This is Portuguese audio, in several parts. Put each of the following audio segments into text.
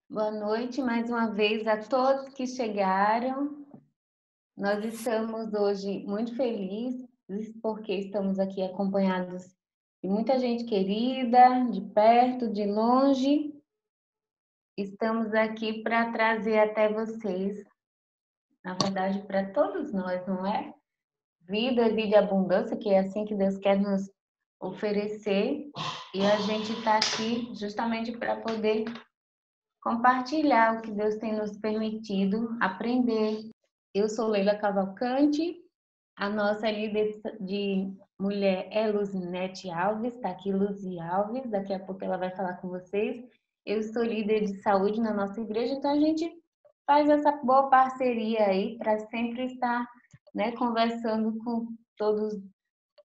Boa noite mais uma vez a todos que chegaram. Nós estamos hoje muito felizes porque estamos aqui acompanhados de muita gente querida, de perto, de longe. Estamos aqui para trazer até vocês, na verdade, para todos nós, não é? Vida, vida e abundância, que é assim que Deus quer nos oferecer. E a gente está aqui justamente para poder compartilhar o que Deus tem nos permitido aprender. Eu sou Leila Cavalcante, a nossa líder de mulher é Luzinete Alves, está aqui Luzi Alves, daqui a pouco ela vai falar com vocês. Eu sou líder de saúde na nossa igreja, então a gente faz essa boa parceria aí para sempre estar, né, conversando com todos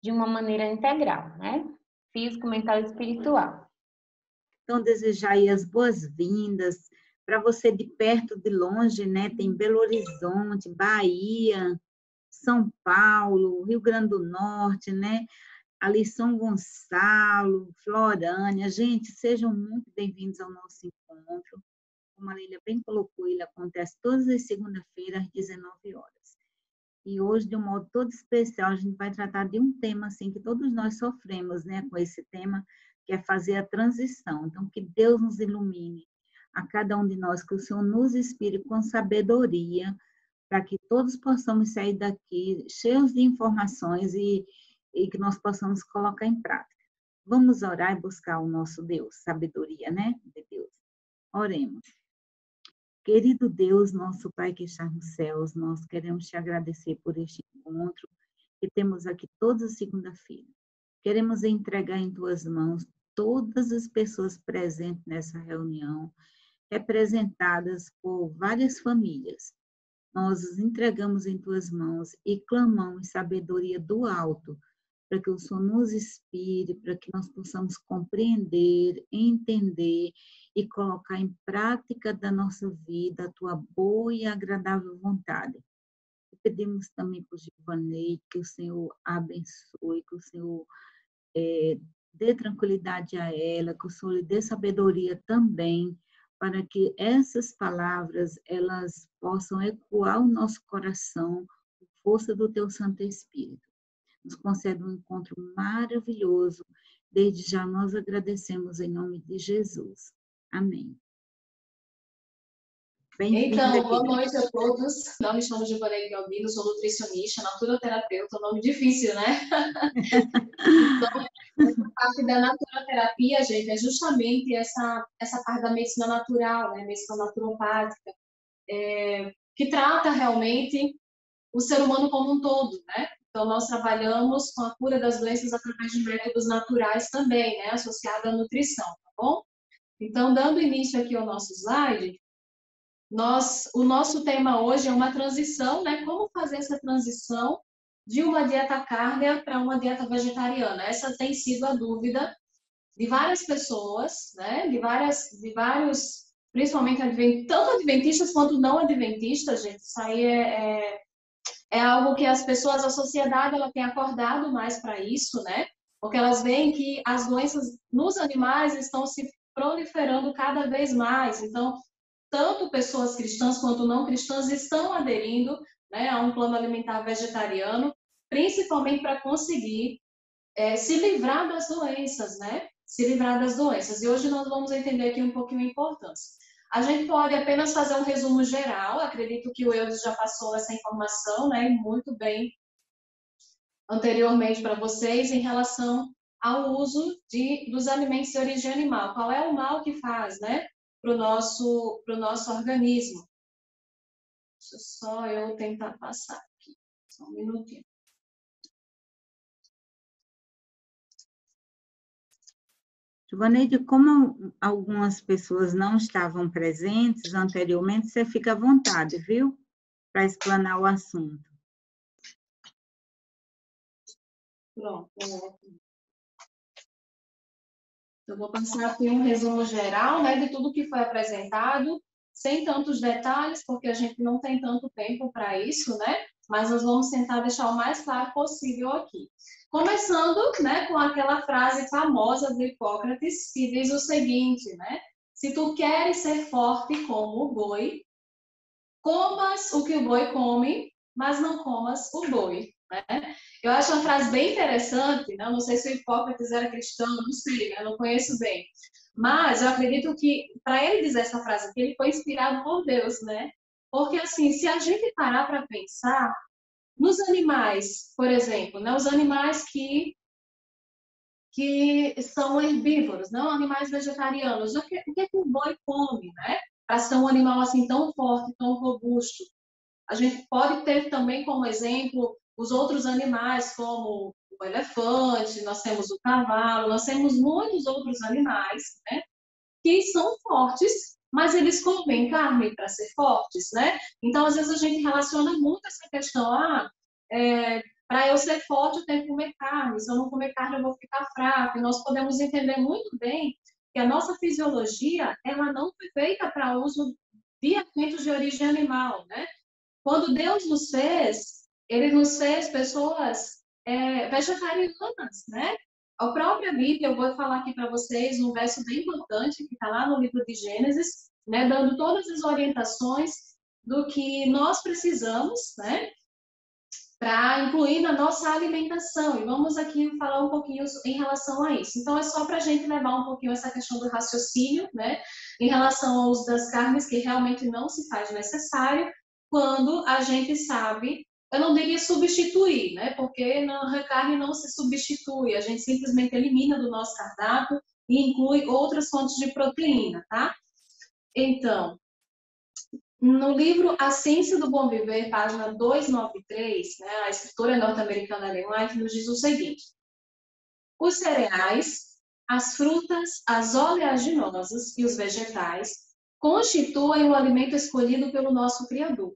de uma maneira integral, né? Físico, mental e espiritual. Então, desejar aí as boas-vindas para você de perto, de longe, né? Tem Belo Horizonte, Bahia, São Paulo, Rio Grande do Norte, né? Ali São Gonçalo, Florânia. Gente, sejam muito bem-vindos ao nosso encontro. Como a Leila bem colocou, ele acontece todas as segundas-feiras, às 19 horas. E hoje, de um modo todo especial, a gente vai tratar de um tema assim que todos nós sofremos, né, com esse tema, que é fazer a transição. Então, que Deus nos ilumine a cada um de nós, que o Senhor nos inspire com sabedoria, para que todos possamos sair daqui cheios de informações e que nós possamos colocar em prática. Vamos orar e buscar o nosso Deus, sabedoria, né, de Deus. Oremos. Querido Deus, nosso Pai que está nos céus, nós queremos te agradecer por este encontro que temos aqui toda segunda-feira. Queremos entregar em tuas mãos todas as pessoas presentes nessa reunião, representadas por várias famílias. Nós os entregamos em tuas mãos e clamamos sabedoria do alto, para que o Senhor nos inspire, para que nós possamos compreender, entender e colocar em prática da nossa vida a tua boa e agradável vontade. E pedimos também por Giovanei, que o Senhor abençoe, que o Senhor dê tranquilidade a ela, que o Senhor lhe dê sabedoria também, para que essas palavras elas possam ecoar o nosso coração com força do teu Santo Espírito. Nos concede um encontro maravilhoso. Desde já nós agradecemos em nome de Jesus. Amém. Então, boa noite a todos. Meu nome chamo Giovanei Galvino, sou nutricionista, naturoterapeuta, um nome difícil, né? Então, essa parte da naturoterapia, gente, é justamente essa parte da medicina natural, né? Medicina naturopática, que trata realmente o ser humano como um todo, né? Então, nós trabalhamos com a cura das doenças através de métodos naturais também, né? Associado à nutrição, tá bom? Então, dando início aqui ao nosso slide, o nosso tema hoje é uma transição, né? Como fazer essa transição de uma dieta cárnea para uma dieta vegetariana? Essa tem sido a dúvida de várias pessoas, né? De vários, principalmente tanto adventistas quanto não adventistas, gente. Isso aí é algo que as pessoas, a sociedade, ela tem acordado mais para isso, né? Porque elas veem que as doenças nos animais estão se proliferando cada vez mais. Então, tanto pessoas cristãs quanto não cristãs estão aderindo, né, a um plano alimentar vegetariano, principalmente para conseguir se livrar das doenças, né? Se livrar das doenças. E hoje nós vamos entender aqui um pouquinho a importância. A gente pode apenas fazer um resumo geral, acredito que o Eudes já passou essa informação, né, muito bem anteriormente para vocês, em relação ao uso dos alimentos de origem animal. Qual é o mal que faz, né, para o nosso organismo? Deixa só eu tentar passar aqui, só um minutinho. Givaneide, como algumas pessoas não estavam presentes anteriormente, você fica à vontade, viu? Para explanar o assunto. Pronto. Eu vou passar aqui um resumo geral, né, de tudo que foi apresentado, sem tantos detalhes, porque a gente não tem tanto tempo para isso, né? Mas nós vamos tentar deixar o mais claro possível aqui. Começando, né, com aquela frase famosa do Hipócrates, que diz o seguinte, né? Se tu queres ser forte como o boi, comas o que o boi come, mas não comas o boi, né? Eu acho uma frase bem interessante, né? Não sei se o Hipócrates era cristão, não sei, né? Não conheço bem. Mas eu acredito que, para ele dizer essa frase aqui, ele foi inspirado por Deus, né? Porque, assim, se a gente parar para pensar nos animais, por exemplo, né? Os animais que são herbívoros, não animais vegetarianos, o que o boi come, né? Para ser um animal assim tão forte, tão robusto. A gente pode ter também como exemplo os outros animais, como o elefante, nós temos o cavalo, nós temos muitos outros animais, né, que são fortes, mas eles comem carne para ser fortes, né? Então, às vezes, a gente relaciona muito essa questão, para eu ser forte, eu tenho que comer carne, se eu não comer carne, eu vou ficar fraco. E nós podemos entender muito bem que a nossa fisiologia, ela não foi feita para uso de alimentos de origem animal, né? Quando Deus nos fez, Ele nos fez pessoas vegetarianas, né? A própria Bíblia, eu vou falar aqui para vocês um verso bem importante que está lá no livro de Gênesis, né? Dando todas as orientações do que nós precisamos, né? Para incluir na nossa alimentação. E vamos aqui falar um pouquinho em relação a isso. Então, é só para a gente levar um pouquinho essa questão do raciocínio, né? Em relação ao uso das carnes, que realmente não se faz necessário, quando a gente sabe, eu não diria substituir, né? Porque a carne não se substitui, a gente simplesmente elimina do nosso cardápio e inclui outras fontes de proteína, tá? Então, no livro A Ciência do Bom Viver, página 293, né, a escritora norte-americana Ellen White nos diz o seguinte: os cereais, as frutas, as oleaginosas e os vegetais constituem o alimento escolhido pelo nosso Criador.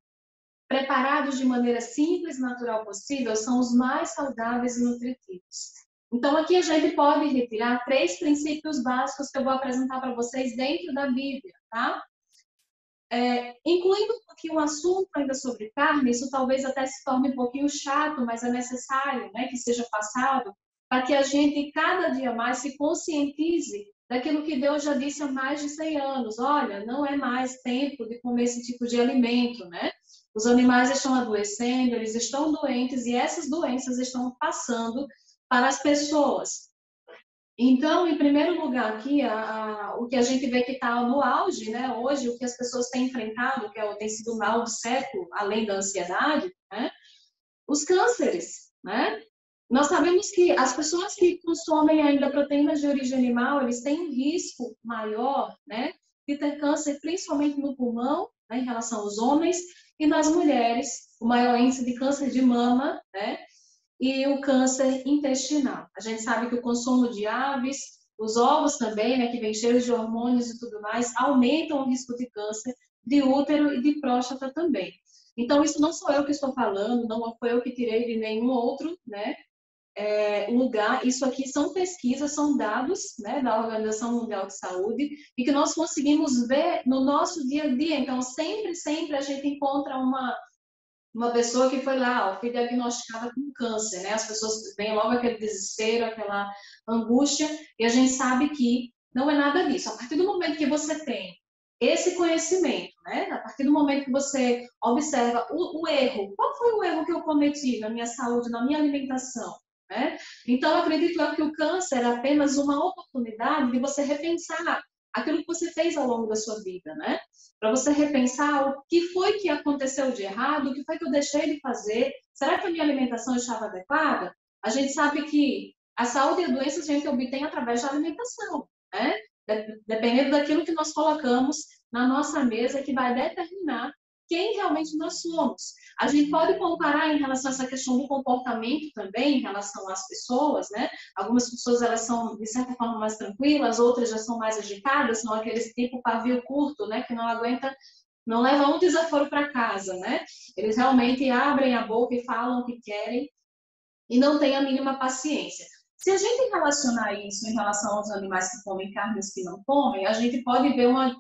Preparados de maneira simples e natural possível, são os mais saudáveis e nutritivos. Então, aqui a gente pode retirar 3 princípios básicos que eu vou apresentar para vocês dentro da Bíblia, tá? Incluindo um pouquinho o assunto ainda sobre carne, isso talvez até se torne um pouquinho chato, mas é necessário, né, que seja passado, para que a gente cada dia mais se conscientize daquilo que Deus já disse há mais de 100 anos. Olha, não é mais tempo de comer esse tipo de alimento, né? Os animais estão adoecendo, eles estão doentes e essas doenças estão passando para as pessoas. Então, em primeiro lugar aqui, o que a gente vê que está no auge, né, hoje, o que as pessoas têm enfrentado, que tem sido o mal do século, além da ansiedade, né, os cânceres, né? Nós sabemos que as pessoas que consomem ainda proteínas de origem animal, eles têm um risco maior, né, de ter câncer, principalmente no pulmão, né, em relação aos homens, e nas mulheres, o maior índice de câncer de mama, né, e o câncer intestinal. A gente sabe que o consumo de aves, os ovos também, né, que vem cheios de hormônios e tudo mais, aumentam o risco de câncer de útero e de próstata também. Então, isso não sou eu que estou falando, não foi eu que tirei de nenhum outro, né, lugar. Isso aqui são pesquisas, são dados, né, da Organização Mundial de Saúde e que nós conseguimos ver no nosso dia a dia. Então, sempre a gente encontra uma pessoa que foi lá, foi diagnosticada com câncer, né? As pessoas vêm logo aquele desespero, aquela angústia, e a gente sabe que não é nada disso. A partir do momento que você tem esse conhecimento, né? A partir do momento que você observa o erro, qual foi o erro que eu cometi na minha saúde, na minha alimentação, né? Então, eu acredito que o câncer é apenas uma oportunidade de você repensar aquilo que você fez ao longo da sua vida, né? Para você repensar o que foi que aconteceu de errado, o que foi que eu deixei de fazer, será que a minha alimentação estava adequada? A gente sabe que a saúde e a doença a gente obtém através da alimentação, né? Dependendo daquilo que nós colocamos na nossa mesa, que vai determinar quem realmente nós somos. A gente pode comparar em relação a essa questão do comportamento também, em relação às pessoas, né? Algumas pessoas, elas são, de certa forma, mais tranquilas, outras já são mais agitadas, são aqueles tipo pavio curto, né? Que não aguenta, não leva um desaforo para casa, né? Eles realmente abrem a boca e falam o que querem e não têm a mínima paciência. Se a gente relacionar isso em relação aos animais que comem carnes que não comem, a gente pode ver uma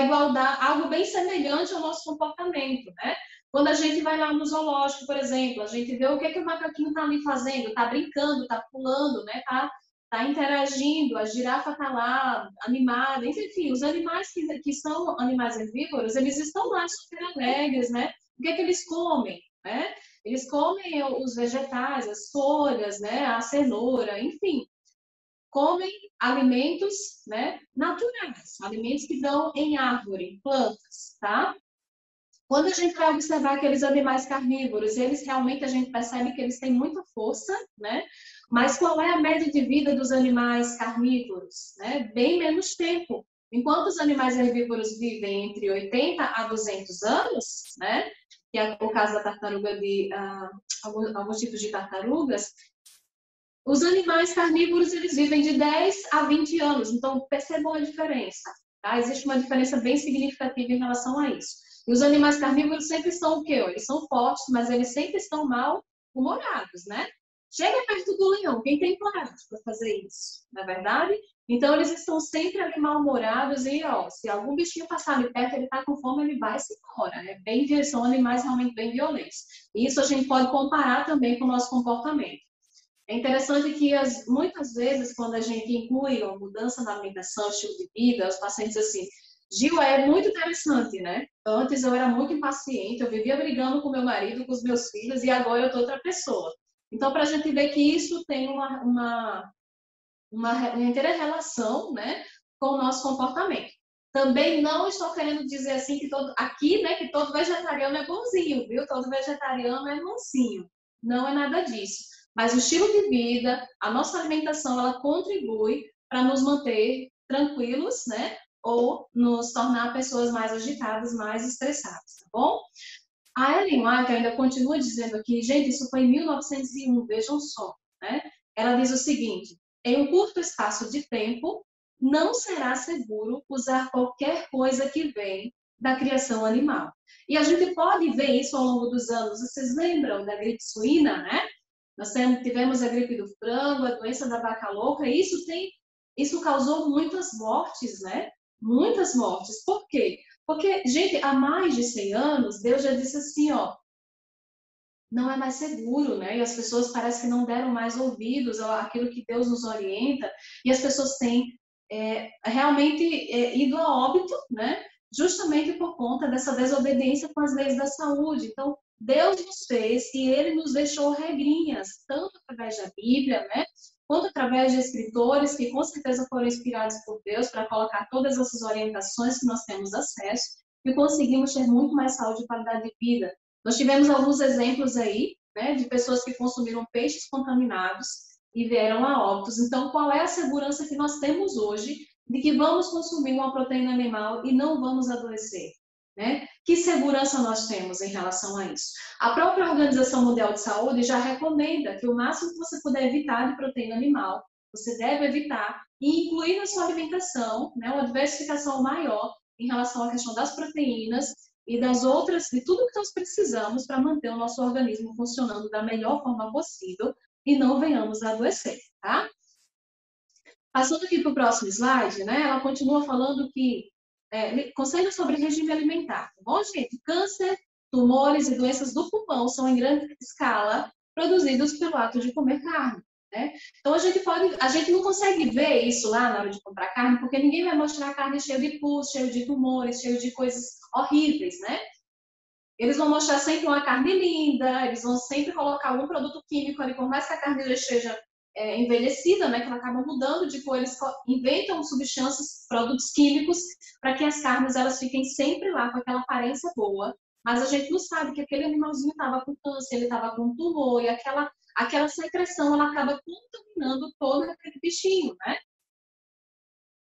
igualdade, algo bem semelhante ao nosso comportamento, né? Quando a gente vai lá no zoológico, por exemplo, a gente vê o que o macaquinho está ali fazendo, está brincando, está pulando, né? Tá está interagindo, a girafa está lá, animada, enfim, os animais que são animais herbívoros, eles estão lá super alegres, né? O que é que eles comem, né? Eles comem os vegetais, as folhas, né? A cenoura, enfim. Comem alimentos, né? Naturais, alimentos que dão em árvore, plantas, tá? Quando a gente vai observar aqueles animais carnívoros, eles realmente a gente percebe que eles têm muita força, né? Mas qual é a média de vida dos animais carnívoros? Né? Bem menos tempo. Enquanto os animais herbívoros vivem entre 80 a 200 anos, né? Que é o caso da tartaruga alguns tipos de tartarugas, os animais carnívoros eles vivem de 10 a 20 anos. Então percebam a diferença. Tá? Existe uma diferença bem significativa em relação a isso. E os animais carnívoros sempre são o quê? Eles são fortes, mas eles sempre estão mal-humorados, né? Chega perto do leão, quem tem coragem para fazer isso, não é verdade? Então, eles estão sempre ali mal-humorados e, ó, se algum bichinho passar ali perto, ele tá com fome, ele vai se embora, né? São animais realmente bem violentos. E isso a gente pode comparar também com o nosso comportamento. É interessante que muitas vezes, quando a gente inclui uma mudança na alimentação, estilo de vida, os pacientes assim, Gil, é muito interessante, né? Antes eu era muito impaciente, eu vivia brigando com meu marido, com os meus filhos, e agora eu tô outra pessoa. Então, para a gente ver que isso tem uma inteira relação, né, com o nosso comportamento. Também não estou querendo dizer assim que que todo vegetariano é bonzinho, viu? Todo vegetariano é mansinho. Não é nada disso. Mas o estilo de vida, a nossa alimentação, ela contribui para nos manter tranquilos, né? Ou nos tornar pessoas mais agitadas, mais estressadas, tá bom? A Ellen White ainda continua dizendo aqui, gente, isso foi em 1901, vejam só, né? Ela diz o seguinte, em um curto espaço de tempo, não será seguro usar qualquer coisa que vem da criação animal. E a gente pode ver isso ao longo dos anos. Vocês lembram da gripe suína, né? Nós tivemos a gripe do frango, a doença da vaca louca, e isso causou muitas mortes, né? Muitas mortes. Por quê? Porque, gente, há mais de 100 anos, Deus já disse assim, ó, não é mais seguro, né? E as pessoas parece que não deram mais ouvidos àquilo que Deus nos orienta, e as pessoas têm realmente ido a óbito, né? Justamente por conta dessa desobediência com as leis da saúde. Então, Deus nos fez e Ele nos deixou regrinhas, tanto através da Bíblia, né? Quanto através de escritores que com certeza foram inspirados por Deus para colocar todas essas orientações que nós temos acesso e conseguimos ter muito mais saúde e qualidade de vida. Nós tivemos alguns exemplos aí, né, de pessoas que consumiram peixes contaminados e vieram a óbitos. Então, qual é a segurança que nós temos hoje de que vamos consumir uma proteína animal e não vamos adoecer? Né? Que segurança nós temos em relação a isso? A própria Organização Mundial de Saúde já recomenda que o máximo que você puder evitar de proteína animal, você deve evitar e incluir na sua alimentação, né, uma diversificação maior em relação à questão das proteínas e das outras, de tudo que nós precisamos para manter o nosso organismo funcionando da melhor forma possível e não venhamos a adoecer, tá? Passando aqui para o próximo slide, né? Ela continua falando que conselhos sobre regime alimentar. Bom, gente, câncer, tumores e doenças do pulmão são em grande escala produzidos pelo ato de comer carne. Né? Então a gente não consegue ver isso lá na hora de comprar carne, porque ninguém vai mostrar a carne cheia de pus, cheia de tumores, cheia de coisas horríveis, né? Eles vão mostrar sempre uma carne linda, eles vão sempre colocar algum produto químico ali, por mais que a carne já esteja envelhecida, né, que ela acaba mudando de cor, eles inventam substâncias, produtos químicos, para que as carnes elas fiquem sempre lá com aquela aparência boa, mas a gente não sabe que aquele animalzinho estava com câncer, ele estava com tumor, e aquela secreção ela acaba contaminando todo aquele bichinho, né?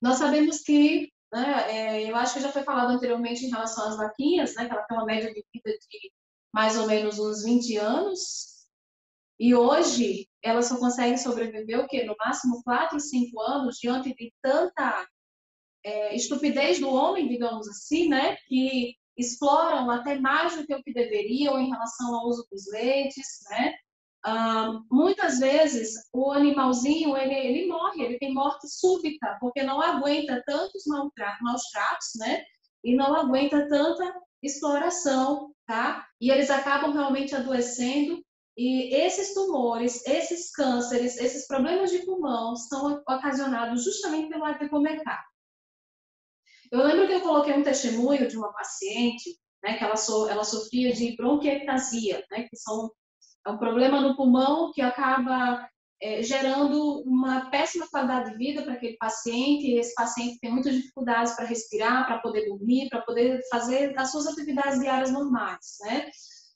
Nós sabemos que, né, eu acho que já foi falado anteriormente em relação às vaquinhas, né, que ela tem uma média de vida de mais ou menos uns 20 anos, e hoje elas só conseguem sobreviver o quê? No máximo 4 e 5 anos, diante de tanta estupidez do homem, digamos assim, né, que exploram até mais do que o que deveriam em relação ao uso dos leites, né? Muitas vezes o animalzinho ele morre, ele tem morte súbita, porque não aguenta tantos maus tratos, né? E não aguenta tanta exploração, tá? E eles acabam realmente adoecendo E esses tumores, esses cânceres, esses problemas de pulmão são ocasionados justamente pelo hábito de comer carne. Eu lembro que eu coloquei um testemunho de uma paciente, né, que ela sofria de bronquiectasia, né, que é um problema no pulmão que acaba gerando uma péssima qualidade de vida para aquele paciente, e esse paciente tem muitas dificuldades para respirar, para poder dormir, para poder fazer as suas atividades diárias normais, né?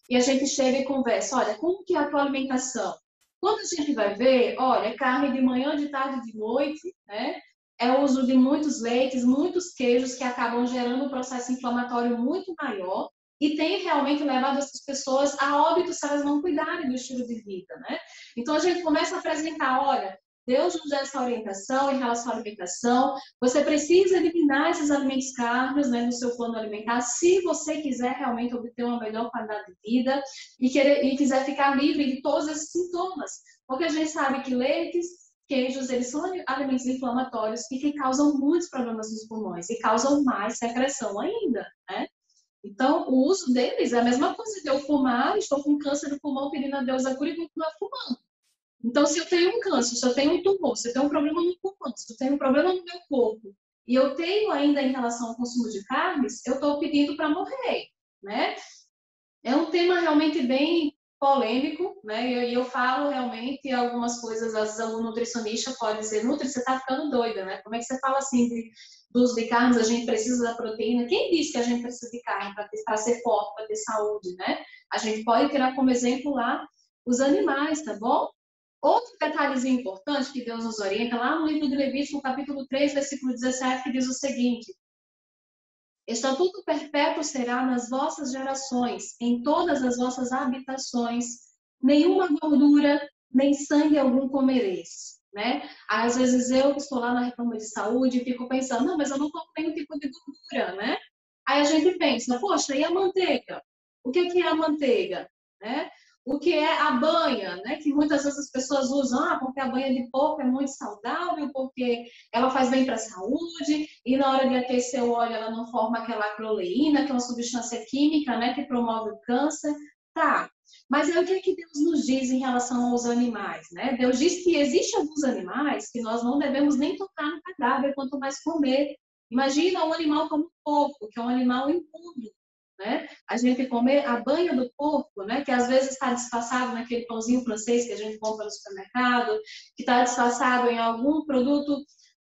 E a gente chega e conversa, olha, como que é a tua alimentação? Quando a gente vai ver, olha, é carne de manhã, de tarde, de noite, né? É o uso de muitos leites, muitos queijos que acabam gerando um processo inflamatório muito maior e tem realmente levado essas pessoas a óbito se elas não cuidarem do estilo de vida, né? Então a gente começa a apresentar, olha, Deus nos dá essa orientação em relação à alimentação, você precisa eliminar esses alimentos carnes, né, no seu plano alimentar, se você quiser realmente obter uma melhor qualidade de vida e quiser ficar livre de todos esses sintomas, porque a gente sabe que leites, queijos, eles são alimentos inflamatórios e que causam muitos problemas nos pulmões e causam mais secreção ainda, né? Então, o uso deles é a mesma coisa de eu fumar, estou com câncer no pulmão, pedindo a Deus a cura e continuar fumando. Então, se eu tenho um câncer, se eu tenho um tumor, se eu tenho um problema no pulmão, se eu tenho um problema no meu corpo, e eu tenho ainda em relação ao consumo de carnes, eu estou pedindo para morrer, né? É um tema realmente bem polêmico, né? E eu falo realmente algumas coisas, às vezes algum nutricionista pode dizer, Nutri, você está ficando doida, né? Como é que você fala assim do uso de carnes, a gente precisa da proteína? Quem disse que a gente precisa de carne para ser forte, para ter saúde, né? A gente pode tirar como exemplo lá os animais, tá bom? Outro detalhezinho importante que Deus nos orienta, lá no livro de Levítico, capítulo 3, versículo 17, que diz o seguinte: Estatuto perpétuo será nas vossas gerações, em todas as vossas habitações, nenhuma gordura, nem sangue algum comereis. Né? Às vezes eu que estou lá na reforma de saúde fico pensando, não, mas eu não como nenhum tipo de gordura, né? Aí a gente pensa, poxa, e a manteiga? O que é a manteiga? Né? O que é a banha, né? Que muitas vezes as pessoas usam, porque a banha de porco é muito saudável, porque ela faz bem para a saúde, e na hora de aquecer o óleo ela não forma aquela acroleína, que é uma substância química, né? Que promove o câncer. Tá, mas aí o que é que Deus nos diz em relação aos animais, né? Deus diz que existem alguns animais que nós não devemos nem tocar no cadáver, quanto mais comer. Imagina um animal como o porco, que é um animal imundo, né? A gente comer a banha do porco, né? Que às vezes está disfarçado naquele pãozinho francês que a gente compra no supermercado, que está disfarçado em algum produto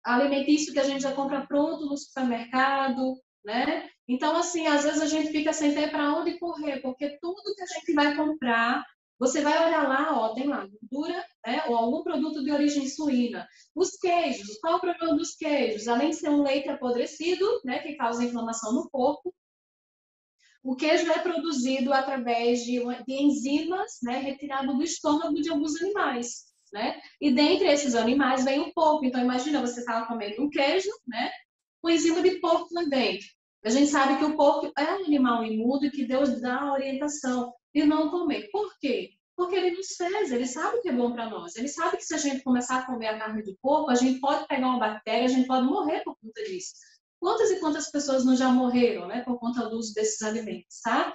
alimentício que a gente já compra pronto no supermercado, né? Então, assim, às vezes a gente fica sem ter para onde correr, porque tudo que a gente vai comprar, você vai olhar lá, ó, tem lá gordura, né? Ou algum produto de origem suína. Os queijos, qual é o problema dos queijos? Além de ser um leite apodrecido, né, que causa inflamação no corpo, o queijo é produzido através de enzimas, né, retirado do estômago de alguns animais, né? E dentre esses animais vem o porco. Então, imagina, você estava comendo um queijo, né, com enzima de porco lá dentro. A gente sabe que o porco é um animal imundo e que Deus dá a orientação de não comer. Por quê? Porque ele nos fez, ele sabe o que é bom para nós. Ele sabe que se a gente começar a comer a carne de porco, a gente pode pegar uma bactéria, a gente pode morrer por conta disso. Quantas e quantas pessoas não já morreram, né, por conta do uso desses alimentos, tá?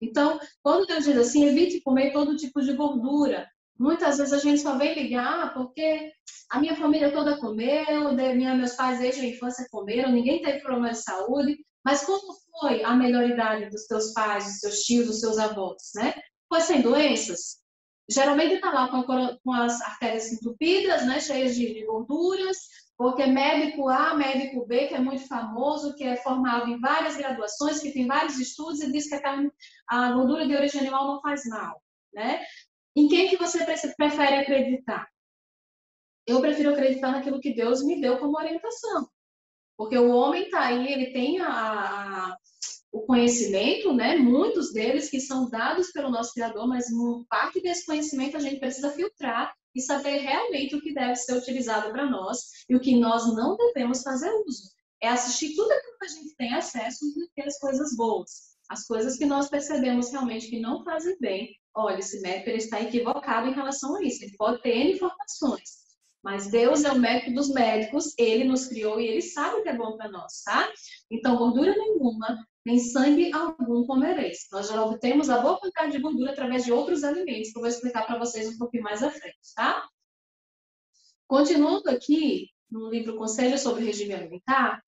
Então, quando Deus diz assim, evite comer todo tipo de gordura. Muitas vezes a gente só vem ligar porque a minha família toda comeu, meus pais desde a infância comeram, ninguém teve problema de saúde. Mas como foi a melhor idade dos teus pais, dos seus tios, dos seus avós, né? Foi sem doenças? Geralmente está lá com as artérias entupidas, né, cheias de gorduras, porque médico A, médico B, que é muito famoso, que é formado em várias graduações, que tem vários estudos e diz que a gordura de origem animal não faz mal, né? Em quem que você prefere acreditar? Eu prefiro acreditar naquilo que Deus me deu como orientação. Porque o homem está aí, ele tem o conhecimento, né? Muitos deles que são dados pelo nosso Criador, mas parte desse conhecimento a gente precisa filtrar e saber realmente o que deve ser utilizado para nós e o que nós não devemos fazer uso. É assistir tudo aquilo que a gente tem acesso e ter as coisas boas. As coisas que nós percebemos realmente que não fazem bem. Olha, esse médico ele está equivocado em relação a isso. Ele pode ter informações. Mas Deus é o médico dos médicos, Ele nos criou e Ele sabe o que é bom para nós, tá? Então, gordura nenhuma, nem sangue algum comereis. Nós já obtemos a boa quantidade de gordura através de outros alimentos, que eu vou explicar para vocês um pouquinho mais à frente, tá? Continuando aqui, no livro Conselhos sobre Regime Alimentar,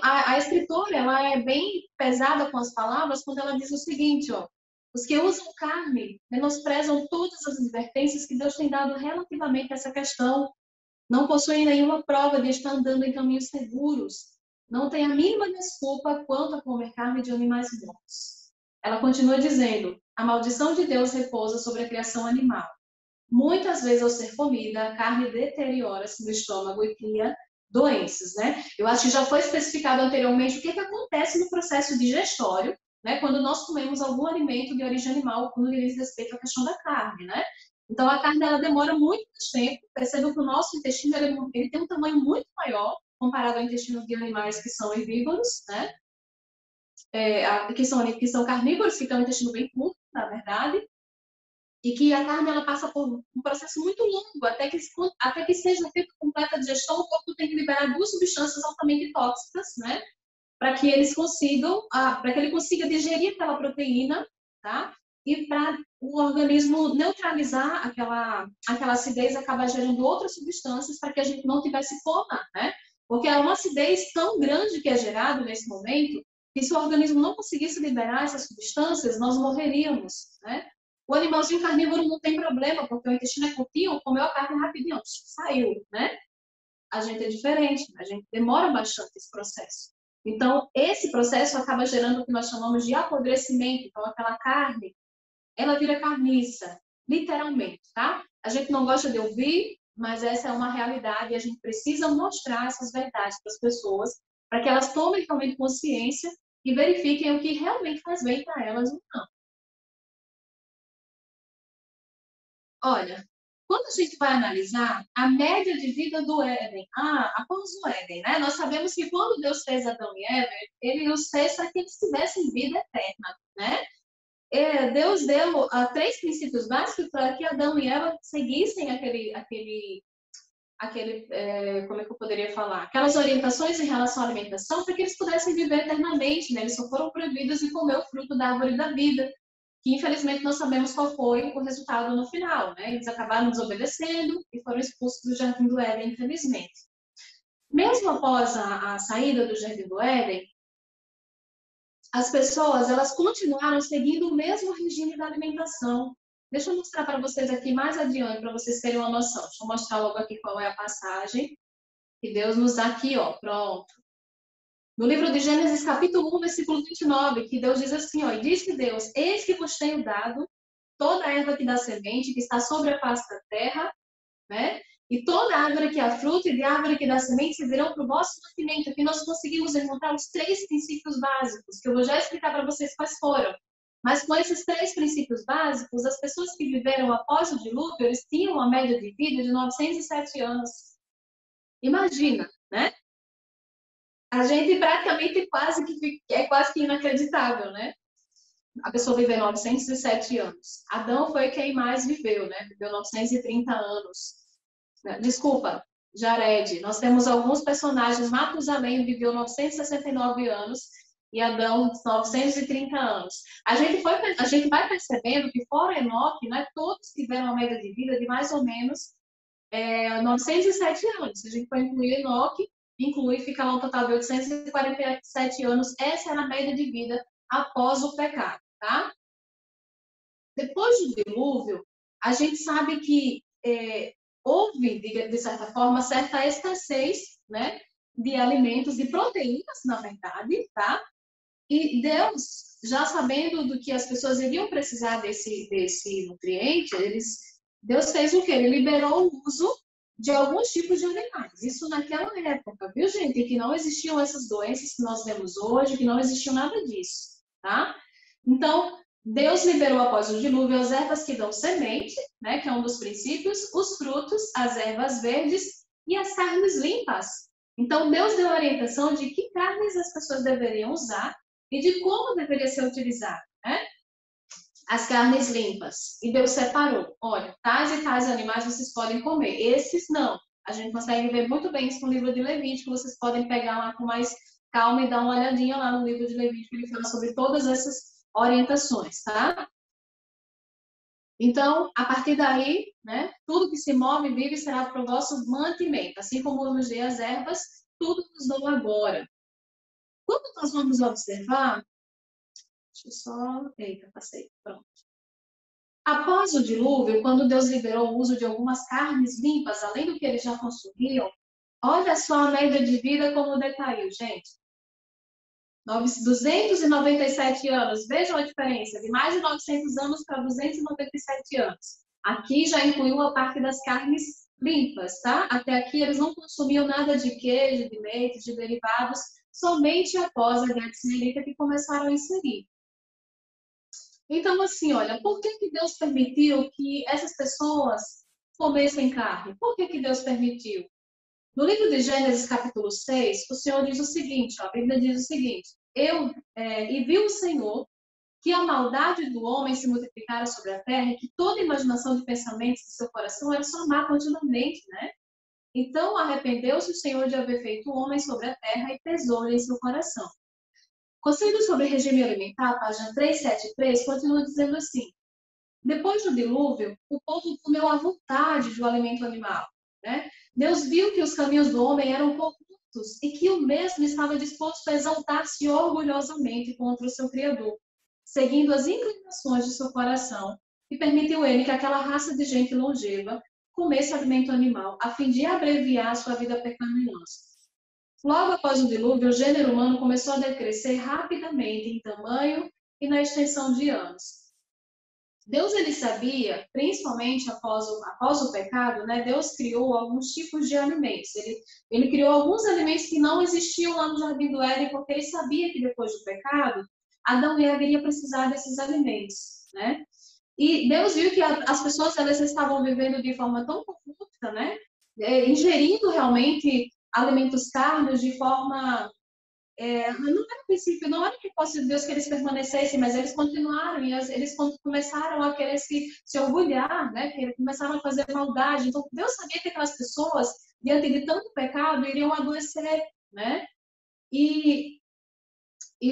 a escritora ela é bem pesada com as palavras quando ela diz o seguinte, ó, os que usam carne menosprezam todas as advertências que Deus tem dado relativamente a essa questão, não possuem nenhuma prova de estar andando em caminhos seguros, não tem a mínima desculpa quanto a comer carne de animais mortos. Ela continua dizendo, a maldição de Deus repousa sobre a criação animal. Muitas vezes, ao ser comida, a carne deteriora-se no estômago e cria doenças, né? Eu acho que já foi especificado anteriormente o que acontece no processo digestório, né? Quando nós comemos algum alimento de origem animal, quando diz respeito à questão da carne, né? Então, a carne, ela demora muito mais tempo. Perceba que o nosso intestino, ele tem um tamanho muito maior comparado ao intestino de animais que são herbívoros, né? Que são carnívoros, que tem um intestino bem curto, na verdade. E que a carne ela passa por um processo muito longo, até que seja feita completa digestão, o corpo tem que liberar 2 substâncias altamente tóxicas, né? Para que ele consiga digerir aquela proteína, tá? E para o organismo neutralizar aquela acidez, acaba gerando outras substâncias para que a gente não tivesse fome, né? Porque é uma acidez tão grande que é gerada nesse momento, que se o organismo não conseguisse liberar essas substâncias, nós morreríamos, né? O animalzinho carnívoro não tem problema, porque o intestino é curtinho, comeu a carne rapidinho, saiu, né? A gente é diferente, a gente demora bastante esse processo. Então, esse processo acaba gerando o que nós chamamos de apodrecimento. Então, aquela carne, ela vira carniça, literalmente, tá? A gente não gosta de ouvir, mas essa é uma realidade e a gente precisa mostrar essas verdades para as pessoas, para que elas tomem realmente consciência e verifiquem o que realmente faz bem para elas ou não. Olha, quando a gente vai analisar a média de vida do Éden, após o Éden, né? Nós sabemos que quando Deus fez Adão e Eva, ele os fez para que eles tivessem vida eterna, né? Deus deu 3 princípios básicos para que Adão e Eva seguissem como é que eu poderia falar? Aquelas orientações em relação à alimentação para que eles pudessem viver eternamente, né? Eles só foram proibidos de comer o fruto da árvore da vida, que infelizmente nós sabemos qual foi o resultado no final, né? Eles acabaram desobedecendo e foram expulsos do Jardim do Éden, infelizmente. Mesmo após a saída do Jardim do Éden, as pessoas, elas continuaram seguindo o mesmo regime da alimentação. Deixa eu mostrar para vocês aqui mais adiante, para vocês terem uma noção. Deixa eu mostrar logo aqui qual é a passagem que Deus nos dá aqui, ó, pronto. No livro de Gênesis, capítulo 1, versículo 29, que Deus diz assim, ó, e disse Deus, eis que vos tenho dado toda a erva que dá semente, que está sobre a face da terra, né? E toda árvore que dá fruto e de árvore que dá semente se virão para o vosso mantimento. Aqui nós conseguimos encontrar os 3 princípios básicos, que eu vou já explicar para vocês quais foram. Mas com esses 3 princípios básicos, as pessoas que viveram após o dilúvio, eles tinham uma média de vida de 907 anos. Imagina, né? A gente praticamente é quase que inacreditável, né? A pessoa viver 907 anos. Adão foi quem mais viveu, né? Viveu 930 anos. Desculpa, Jared. Nós temos alguns personagens. Matusalém viveu 969 anos e Adão 930 anos. A gente vai percebendo que fora Enoque, né, todos tiveram uma média de vida de mais ou menos 907 anos. Se a gente for incluir Enoque, fica lá um total de 847 anos. Essa era a média de vida após o pecado, tá? Depois do dilúvio, a gente sabe que houve, de certa forma, certa escassez, né, de alimentos, de proteínas, na verdade, tá? E Deus, já sabendo do que as pessoas iriam precisar desse nutriente, Deus fez o quê? Ele liberou o uso de alguns tipos de animais. Isso naquela época, viu, gente? Que não existiam essas doenças que nós vemos hoje, que não existia nada disso, tá? Então, Deus liberou após o dilúvio as ervas que dão semente, né, que é um dos princípios, os frutos, as ervas verdes e as carnes limpas. Então, Deus deu a orientação de que carnes as pessoas deveriam usar e de como deveria ser utilizado, né? As carnes limpas. E Deus separou. Olha, tais e tais animais vocês podem comer. Esses não. A gente consegue ver muito bem isso no livro de Levítico. Vocês podem pegar lá com mais calma e dá uma olhadinha lá no livro de Levítico, ele fala sobre todas essas orientações, tá? Então, a partir daí, né, tudo que se move e vive será para o vosso mantimento. Assim como eu nos dei as ervas, tudo nos dou agora. Quando nós vamos observar, deixa eu só... Eita, passei, pronto. Após o dilúvio, quando Deus liberou o uso de algumas carnes limpas, além do que eles já consumiam, olha só a média de vida como decaiu, gente. 297 anos, vejam a diferença, de mais de 900 anos para 297 anos. Aqui já incluiu a parte das carnes limpas, tá? Até aqui eles não consumiam nada de queijo, de leite, de derivados, somente após a dieta israelita que começaram a inserir. Então, assim, olha, por que Deus permitiu que essas pessoas comessem carne? Por que Deus permitiu? No livro de Gênesis, capítulo 6, o Senhor diz o seguinte, ó, a Bíblia diz o seguinte, e viu o Senhor que a maldade do homem se multiplicara sobre a terra e que toda imaginação de pensamentos de seu coração era só má continuamente, né? Então, arrependeu-se o Senhor de haver feito o homem sobre a terra e pesou-lhe em seu coração. Conselho sobre regime alimentar, página 373, continua dizendo assim, depois do dilúvio, o povo comeu à vontade do alimento animal, né? Deus viu que os caminhos do homem eram corruptos e que o mesmo estava disposto a exaltar-se orgulhosamente contra o seu Criador, seguindo as inclinações de seu coração, e permitiu ele que aquela raça de gente longeva comesse alimento animal, a fim de abreviar sua vida pecaminosa. Logo após o dilúvio, o gênero humano começou a decrescer rapidamente em tamanho e na extensão de anos. Deus, ele sabia, principalmente após o pecado, né? Deus criou alguns tipos de alimentos. Ele criou alguns alimentos que não existiam lá no Jardim do Éden, porque ele sabia que depois do pecado, Adão e Eva iriam precisar desses alimentos, né? E Deus viu que as pessoas, elas estavam vivendo de forma tão corrupta, né? Ingerindo realmente alimentos carnes de forma... não era o princípio, não era o propósito de Deus que eles permanecessem, mas eles continuaram e eles começaram a querer se orgulhar, né? Que eles começaram a fazer maldade. Então, Deus sabia que aquelas pessoas, diante de tanto pecado, iriam adoecer, né? E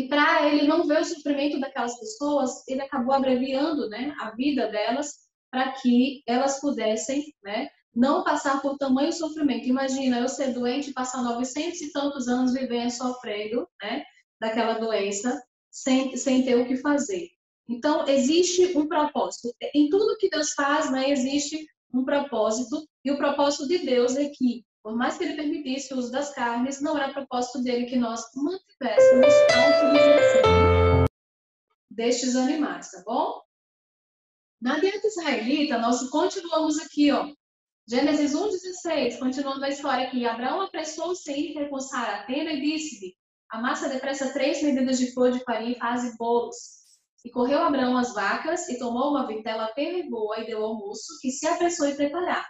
para ele não ver o sofrimento daquelas pessoas, ele acabou abreviando, né, a vida delas para que elas pudessem, né, não passar por tamanho sofrimento. Imagina eu ser doente e passar 900 e tantos anos vivendo sofrendo, né, daquela doença, sem ter o que fazer. Então, existe um propósito. Em tudo que Deus faz, né, existe um propósito, e o propósito de Deus é que, por mais que ele permitisse o uso das carnes, não era propósito dele que nós mantivéssemos a utilização destes animais, tá bom? Na dieta israelita, nós continuamos aqui, ó. Gênesis 1:16, continuando a história aqui. Abraão apressou-se em recoçar a tenda e disse-lhe, amassa depressa 3 medidas de flor de farinha e faze bolos. E correu Abraão às vacas e tomou uma vitela pena e boa e deu ao moço, que se apressou em preparar.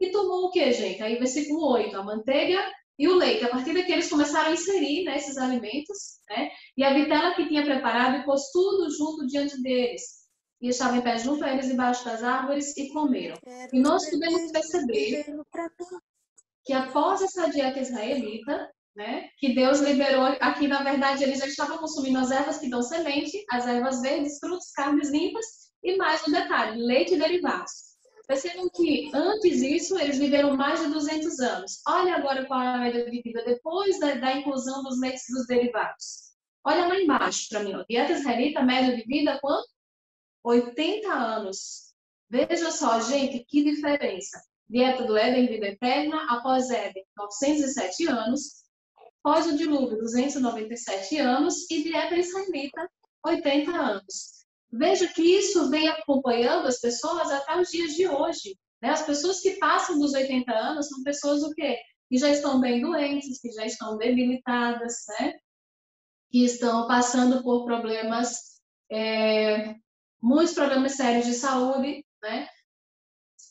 E tomou o que, gente? Aí, versículo 8, a manteiga e o leite. A partir daqui, eles começaram a inserir, né, esses alimentos, né? E a vitela que tinha preparado e pôs tudo junto diante deles. E estava em pé junto a eles embaixo das árvores e comeram. E nós podemos perceber que após essa dieta israelita, né, que Deus liberou, aqui na verdade eles já estavam consumindo as ervas que dão semente, as ervas verdes, frutos, carnes limpas e mais um detalhe, leite e derivados. Percebam que antes disso eles viveram mais de 200 anos. Olha agora qual é a média de vida depois da inclusão dos leites e dos derivados. Olha lá embaixo para mim, ó. Dieta israelita, média de vida quanto? 80 anos. Veja só, gente, que diferença. Dieta do Éden, vida eterna, após Éden, 907 anos, pós o dilúvio, 297 anos, e dieta israelita, 80 anos. Veja que isso vem acompanhando as pessoas até os dias de hoje, né? As pessoas que passam dos 80 anos são pessoas o quê? Que já estão bem doentes, que já estão debilitadas, né? Que estão passando por problemas, muitos problemas sérios de saúde, né?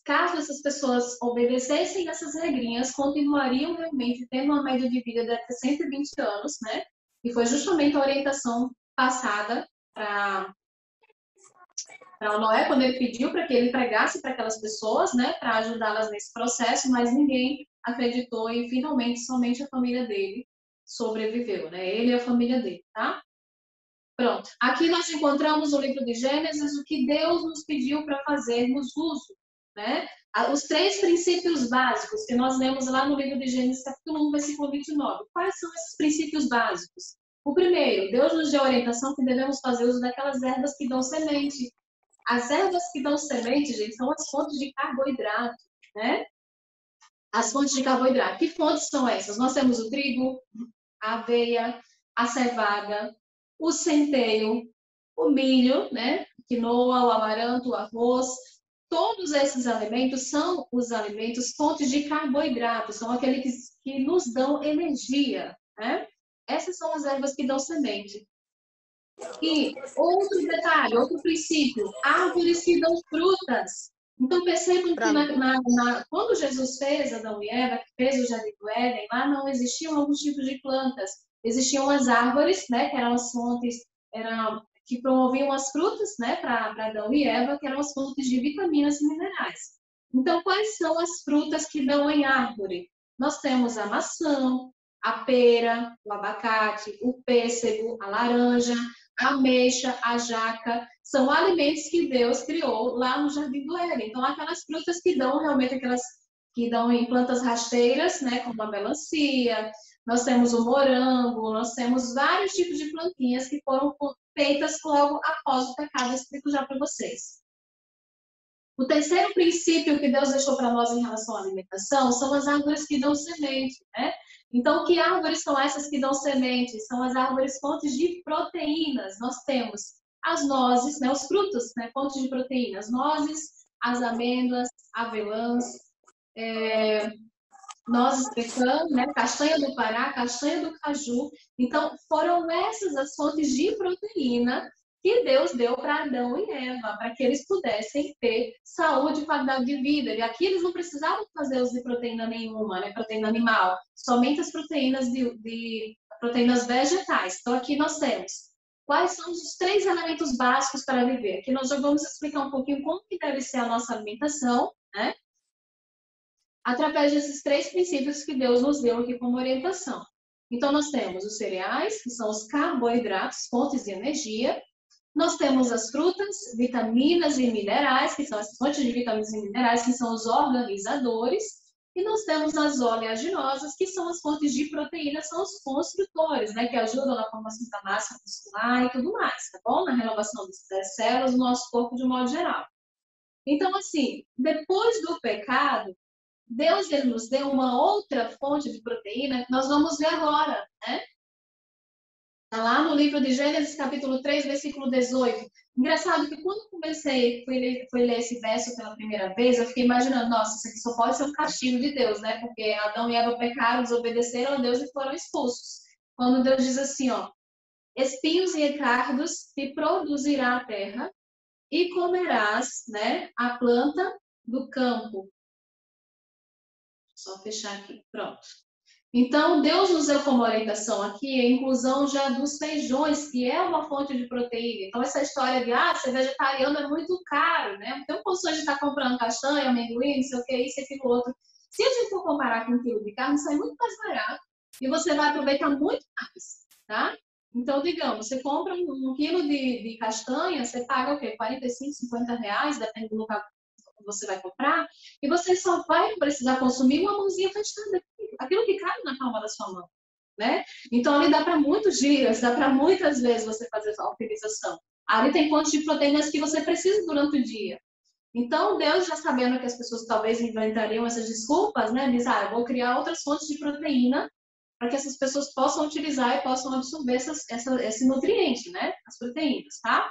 Caso essas pessoas obedecessem essas regrinhas, continuariam realmente tendo uma média de vida de até 120 anos, né? E foi justamente a orientação passada para o Noé, quando ele pediu para que ele pregasse para aquelas pessoas, né? Para ajudá-las nesse processo, mas ninguém acreditou e finalmente somente a família dele sobreviveu, né? Ele e a família dele, tá? Pronto. Aqui nós encontramos no livro de Gênesis o que Deus nos pediu para fazermos uso, né? Os 3 princípios básicos que nós lemos lá no livro de Gênesis, capítulo 1, versículo 29. Quais são esses princípios básicos? O primeiro, Deus nos deu a orientação que devemos fazer uso daquelas ervas que dão semente. As ervas que dão semente, gente, são as fontes de carboidrato, né? As fontes de carboidrato. Que fontes são essas? Nós temos o trigo, a aveia, a cevada, o centeio, o milho, né? Quinoa, o amaranto, o arroz. Todos esses alimentos são os alimentos fontes de carboidrato, são aqueles que nos dão energia, né? Essas são as ervas que dão semente. E outro detalhe, outro princípio, árvores que dão frutas. Então, percebam que quando Jesus fez Adão e Eva, que fez o Jardim do Éden, lá não existiam alguns tipos de plantas. Existiam as árvores, né, que eram as fontes, que promoviam as frutas, né, para Adão e Eva, que eram as fontes de vitaminas e minerais. Então, quais são as frutas que dão em árvore? Nós temos a maçã, a pera, o abacate, o pêssego, a laranja, a ameixa, a jaca, são alimentos que Deus criou lá no Jardim do Éden. Então, aquelas frutas que dão realmente aquelas que dão em plantas rasteiras, né, como a melancia, nós temos o morango, nós temos vários tipos de plantinhas que foram feitas logo após o pecado, eu explico já para vocês. O terceiro princípio que Deus deixou para nós em relação à alimentação são as árvores que dão semente, né? Então, que árvores são essas que dão semente? São as árvores fontes de proteínas. Nós temos as nozes, né? Os frutos, né? Fontes de proteínas. Nozes, as amêndoas, avelãs, nozes pecan, né? Castanha do Pará, castanha do caju. Então, foram essas as fontes de proteína que Deus deu para Adão e Eva, para que eles pudessem ter saúde e qualidade de vida. E aqui eles não precisavam fazer uso de proteína nenhuma, né? Proteína animal, somente as proteínas proteínas vegetais. Então aqui nós temos quais são os 3 elementos básicos para viver. Aqui nós já vamos explicar um pouquinho como que deve ser a nossa alimentação, né? Através desses 3 princípios que Deus nos deu aqui como orientação. Então nós temos os cereais, que são os carboidratos, fontes de energia. Nós temos as frutas, vitaminas e minerais, que são as fontes de vitaminas e minerais, que são os organizadores. E nós temos as oleaginosas, que são as fontes de proteína, são os construtores, né? Que ajudam na formação da massa muscular e tudo mais, tá bom? Na renovação das células do nosso corpo de modo geral. Então, assim, depois do pecado, Deus ele nos deu uma outra fonte de proteína que nós vamos ver agora, né? Está lá no livro de Gênesis, capítulo 3, versículo 18. Engraçado que quando comecei, fui ler esse verso pela primeira vez, eu fiquei imaginando, nossa, isso aqui só pode ser um castigo de Deus, né? Porque Adão e Eva pecaram, desobedeceram a Deus e foram expulsos. Quando Deus diz assim, ó, espinhos e cardos te produzirá a terra e comerás, né, a planta do campo. Só fechar aqui, pronto. Então, Deus nos deu como orientação aqui a inclusão já dos feijões, que é uma fonte de proteína. Então, essa história de, ser vegetariano é muito caro, né? Não tem condições de estar comprando castanha, amendoim, não sei o que, isso e aquilo outro. Se a gente for comparar com um quilo de carne, sai muito mais barato e você vai aproveitar muito mais, tá? Então, digamos, você compra um quilo de castanha, você paga o quê? 45, 50 reais, depende do lugar que você vai comprar, e você só vai precisar consumir uma mãozinha fechada, aquilo que cabe na palma da sua mão, né? Então, ali dá para muitos dias, dá para muitas vezes você fazer a utilização. Ali tem fontes de proteínas que você precisa durante o dia. Então, Deus, já sabendo que as pessoas talvez inventariam essas desculpas, né? Diz, eu vou criar outras fontes de proteína para que essas pessoas possam utilizar e possam absorver esse nutriente, né? As proteínas, tá?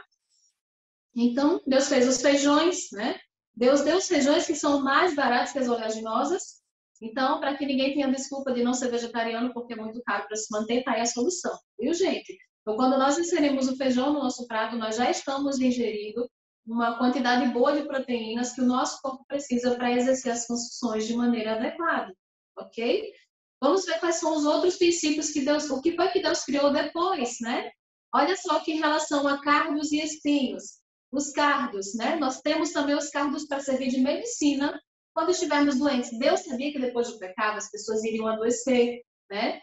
Então, Deus fez os feijões, né? Deus deu os feijões que são mais baratos que as oleaginosas. Então, para que ninguém tenha desculpa de não ser vegetariano, porque é muito caro para se manter, tá aí a solução, viu, gente? Então, quando nós inserimos o feijão no nosso prato, nós já estamos ingerindo uma quantidade boa de proteínas que o nosso corpo precisa para exercer as funções de maneira adequada, ok? Vamos ver quais são os outros princípios que Deus, o que foi que Deus criou depois, né? Olha só que em relação a cardos e espinhos. Os cardos, né? Nós temos também os cardos para servir de medicina quando estivermos doentes. Deus sabia que depois do pecado as pessoas iriam adoecer, né?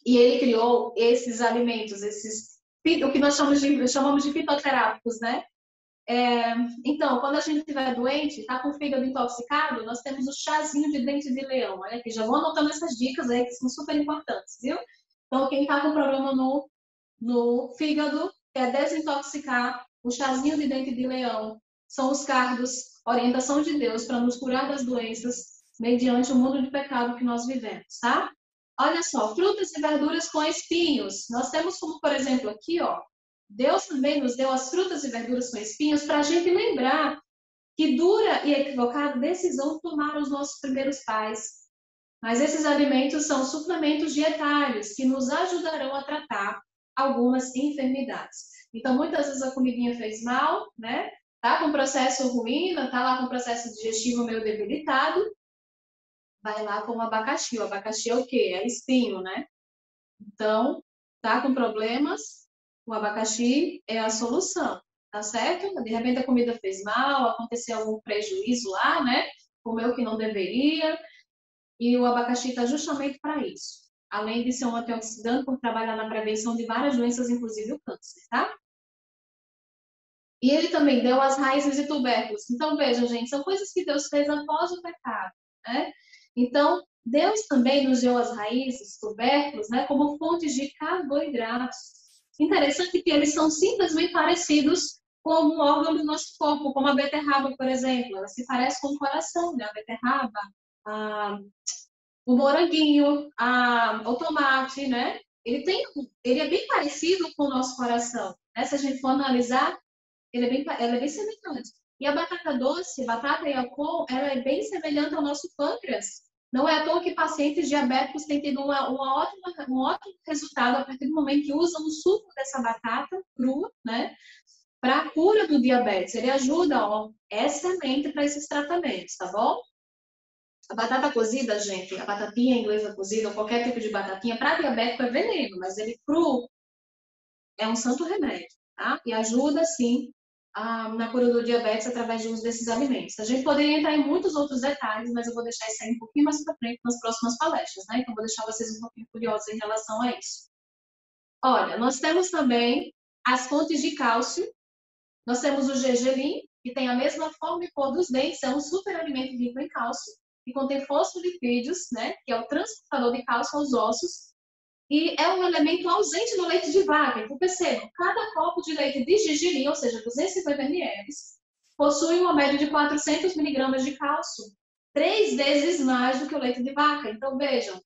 E ele criou esses alimentos, o que nós chamamos de fitoterápicos, né? Então, quando a gente estiver doente, está com o fígado intoxicado, nós temos o chazinho de dente de leão. Olha aqui, já vou anotando essas dicas aí que são super importantes, viu? Então, quem está com problema no fígado, quer desintoxicar, o chazinho de dente de leão são os cardos, orientação de Deus para nos curar das doenças mediante o mundo de pecado que nós vivemos, tá? Olha só, frutas e verduras com espinhos. Nós temos como, por exemplo, aqui, ó, Deus também nos deu as frutas e verduras com espinhos para a gente lembrar que dura e equivocada decisão tomaram os nossos primeiros pais. Mas esses alimentos são suplementos dietários que nos ajudarão a tratar algumas enfermidades. Então, muitas vezes a comidinha fez mal, né? Tá com processo ruim, tá lá com processo digestivo meio debilitado, vai lá com o abacaxi. O abacaxi é o quê? É espinho, né? Então, tá com problemas, o abacaxi é a solução, tá certo? De repente a comida fez mal, aconteceu algum prejuízo lá, né? Comeu que não deveria, e o abacaxi está justamente para isso. Além de ser um antioxidante, por trabalhar na prevenção de várias doenças, inclusive o câncer, tá? E ele também deu as raízes e tubérculos. Então, vejam, gente, são coisas que Deus fez após o pecado, né? Então, Deus também nos deu as raízes, tubérculos, né, como fontes de carboidratos. Interessante que eles são simplesmente parecidos com um órgão do nosso corpo, como a beterraba, por exemplo. Ela se parece com o coração, né? A beterraba, o moranguinho, o tomate, né? Ele é bem parecido com o nosso coração, né? Se a gente for analisar, ela é bem semelhante. E a batata doce, batata Yakult, ela é bem semelhante ao nosso pâncreas. Não é à toa que pacientes diabéticos têm tido um ótimo resultado a partir do momento que usam o suco dessa batata crua, né? Para a cura do diabetes. Ele ajuda, ó, é excelente para esses tratamentos, tá bom? A batata cozida, gente, a batatinha inglesa cozida, ou qualquer tipo de batatinha, para diabético é veneno, mas ele cru é um santo remédio, tá? E ajuda, sim, na cura do diabetes através de uso desses alimentos. A gente poderia entrar em muitos outros detalhes, mas eu vou deixar isso aí um pouquinho mais para frente nas próximas palestras, né? Então, vou deixar vocês um pouquinho curiosos em relação a isso. Olha, nós temos também as fontes de cálcio. Nós temos o gergelim, que tem a mesma forma e cor dos dentes, é um super alimento rico em cálcio, que contém fosfolipídios, né? Que é o transportador de cálcio aos ossos, e é um elemento ausente no leite de vaca. Então, percebam, cada copo de leite de gergelim, ou seja, 250 ml, possui uma média de 400 miligramas de cálcio, 3 vezes mais do que o leite de vaca. Então, vejam,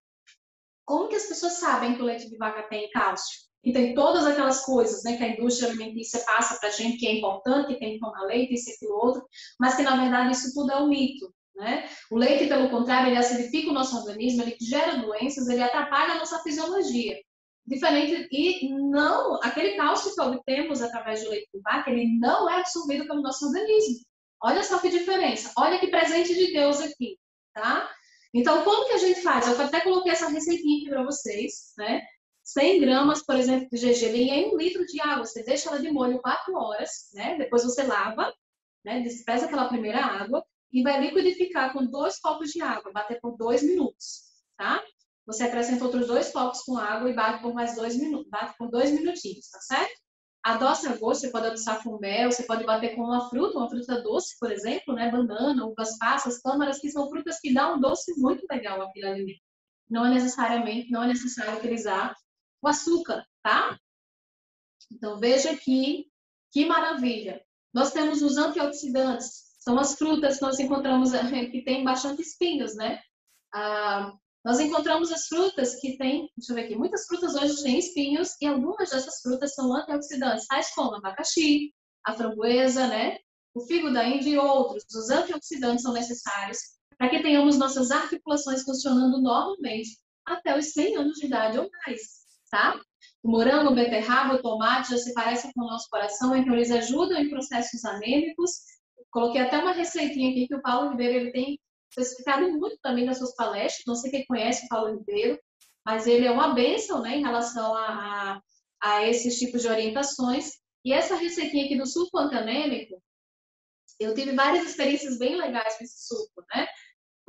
como que as pessoas sabem que o leite de vaca tem cálcio? E tem todas aquelas coisas, né, que a indústria alimentícia passa para a gente, que é importante, que tem que tomar leite, isso e aquilo outro, mas que, na verdade, isso tudo é um mito. Né? O leite, pelo contrário, ele acidifica o nosso organismo, ele gera doenças, ele atrapalha a nossa fisiologia. Diferente, e não, aquele cálcio que obtemos através do leite de vaca, ele não é absorvido pelo nosso organismo. Olha só que diferença, olha que presente de Deus aqui, tá? Então, como que a gente faz? Eu até coloquei essa receitinha aqui para vocês, né? 100 gramas, por exemplo, de gergelim em 1 litro de água. Você deixa ela de molho 4 horas, né? Depois você lava, né? Despreza aquela primeira água e vai liquidificar com 2 copos de água, bater por 2 minutos, tá? Você acrescenta outros 2 copos com água e bate por mais 2 minutos, bate por 2 minutinhos, tá certo? Adoça a gosto, você pode adoçar com mel, você pode bater com uma fruta doce, por exemplo, né? Banana, uvas passas, tâmaras, que são frutas que dão um doce muito legal àquele alimento. Não é necessário utilizar o açúcar, tá? Então, veja aqui, que maravilha. Nós temos os antioxidantes, são as frutas que nós encontramos que tem bastante espinhos, né? Nós encontramos as frutas que têm, deixa eu ver aqui, muitas frutas hoje têm espinhos e algumas dessas frutas são antioxidantes, tais como abacaxi, a framboesa, né? O figo da Índia e outros. Os antioxidantes são necessários para que tenhamos nossas articulações funcionando normalmente até os 100 anos de idade ou mais, tá? O morango, o beterraba, o tomate já se parecem com o nosso coração, então eles ajudam em processos anêmicos. Coloquei até uma receitinha aqui que o Paulo Ribeiro ele tem especificado muito também nas suas palestras. Não sei quem conhece o Paulo Ribeiro, mas ele é uma bênção, né, em relação a esses tipos de orientações. E essa receitinha aqui do suco antianêmico, eu tive várias experiências bem legais com esse suco, né?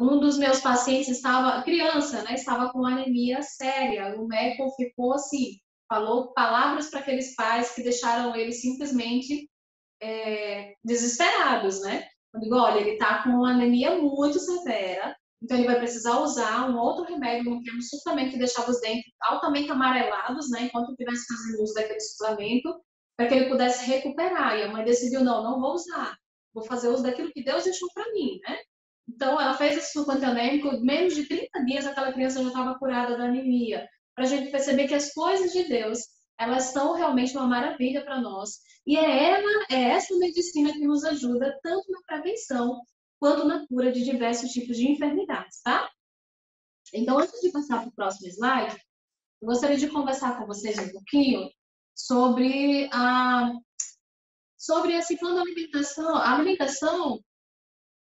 um dos meus pacientes estava, criança, né, estava com anemia séria. O médico ficou assim, falou palavras para aqueles pais que deixaram eles simplesmente desesperados, né? Eu digo, olha, ele está com uma anemia muito severa, então ele vai precisar usar um outro remédio, que é um suplemento que deixava os dentes altamente amarelados, né? Enquanto estivesse fazendo uso daquele suplemento, para que ele pudesse recuperar. E a mãe decidiu, não vou usar, vou fazer uso daquilo que Deus deixou para mim, né? Então, ela fez esse suco antianêmico, menos de 30 dias aquela criança já estava curada da anemia. Para a gente perceber que as coisas de Deus, elas são realmente uma maravilha para nós. E é essa medicina que nos ajuda tanto na prevenção quanto na cura de diversos tipos de enfermidades, tá? Então, antes de passar para o próximo slide, eu gostaria de conversar com vocês um pouquinho sobre esse plano de alimentação, a alimentação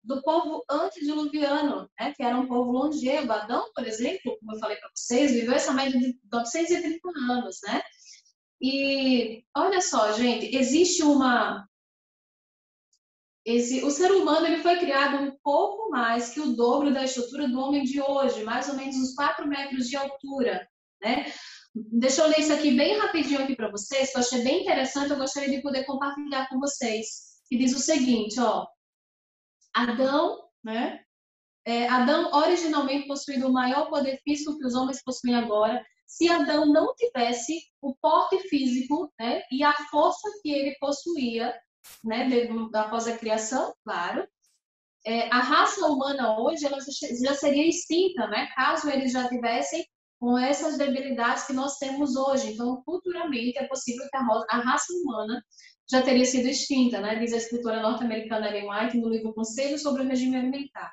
do povo antediluviano, né, que era um povo longevo. Adão, por exemplo, como eu falei para vocês, viveu essa média de 930 anos, né? E olha só, gente, o ser humano ele foi criado um pouco mais que o dobro da estrutura do homem de hoje, mais ou menos uns 4 metros de altura, né? Deixa eu ler isso aqui bem rapidinho aqui para vocês, que eu achei bem interessante, eu gostaria de poder compartilhar com vocês. Que diz o seguinte, ó. Adão, né? Adão originalmente possuía o maior poder físico que os homens possuem agora. Se Adão não tivesse o porte físico, né, e a força que ele possuía, né, após a criação, claro, a raça humana hoje ela já seria extinta, né, caso eles já tivessem com essas debilidades que nós temos hoje. Então, futuramente, é possível que a raça humana já teria sido extinta, né? Diz a escritora norte-americana Ellen White no livro Conselhos sobre o Regime Alimentar.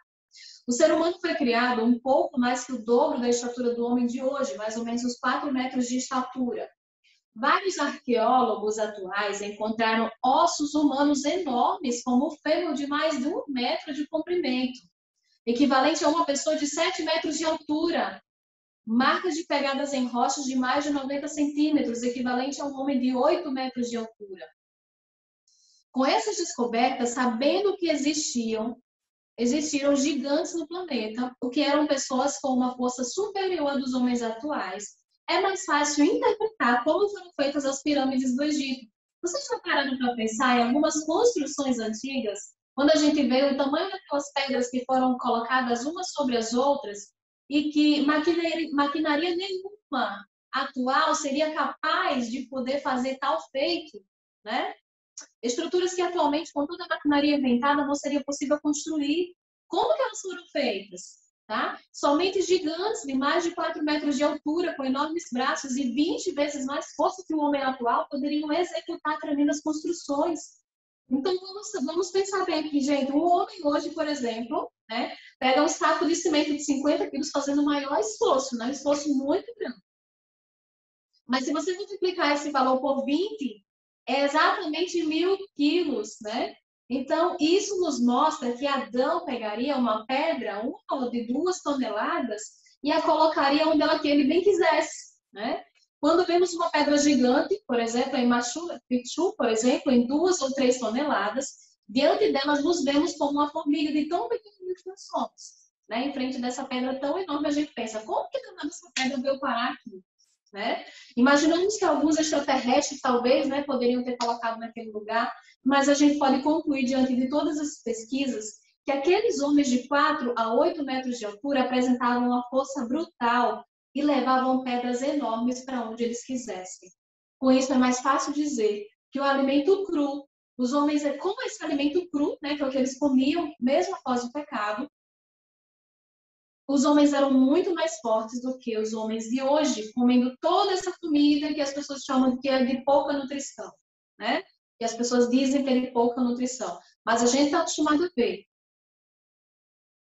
O ser humano foi criado um pouco mais que o dobro da estatura do homem de hoje, mais ou menos uns 4 metros de estatura. Vários arqueólogos atuais encontraram ossos humanos enormes, como o fêmur de mais de 1 metro de comprimento, equivalente a uma pessoa de 7 metros de altura. Marcas de pegadas em rochas de mais de 90 centímetros, equivalente a um homem de 8 metros de altura. Com essas descobertas, sabendo que existiram gigantes no planeta, o que eram pessoas com uma força superior à dos homens atuais, é mais fácil interpretar como foram feitas as pirâmides do Egito. Vocês já pararam para pensar em algumas construções antigas, quando a gente vê o tamanho daquelas pedras que foram colocadas umas sobre as outras, e que maquinaria nenhuma atual seria capaz de poder fazer tal feito, né? Estruturas que atualmente, com toda a maquinaria inventada, não seria possível construir. Como que elas foram feitas? Tá? Somente gigantes de mais de 4 metros de altura, com enormes braços e 20 vezes mais força que o homem atual, poderiam executar tremendas construções. Então, vamos pensar bem aqui, gente. Um homem hoje, por exemplo, né, pega um saco de cimento de 50 quilos fazendo o maior esforço, né? Um esforço muito grande. Mas se você multiplicar esse valor por 20, é exatamente 1.000 quilos, né? Então, isso nos mostra que Adão pegaria uma pedra, uma de 2 toneladas, e a colocaria onde ele bem quisesse, né? Quando vemos uma pedra gigante, por exemplo, em Machu Picchu, por exemplo, em 2 ou 3 toneladas, diante delas nos vemos como uma formiga de tão pequenininho que nós somos, né? Em frente dessa pedra tão enorme, a gente pensa, como que essa pedra veio parar aqui? Né? Imaginamos que alguns extraterrestres, talvez, né, poderiam ter colocado naquele lugar, mas a gente pode concluir, diante de todas as pesquisas, que aqueles homens de 4 a 8 metros de altura apresentavam uma força brutal e levavam pedras enormes para onde eles quisessem. Com isso, é mais fácil dizer que o alimento cru, os homens, como esse alimento cru, né, que é o que eles comiam, mesmo após o pecado, os homens eram muito mais fortes do que os homens de hoje, comendo toda essa comida que as pessoas chamam que é de pouca nutrição, né? Que as pessoas dizem que é de pouca nutrição. Mas a gente está acostumado a ver.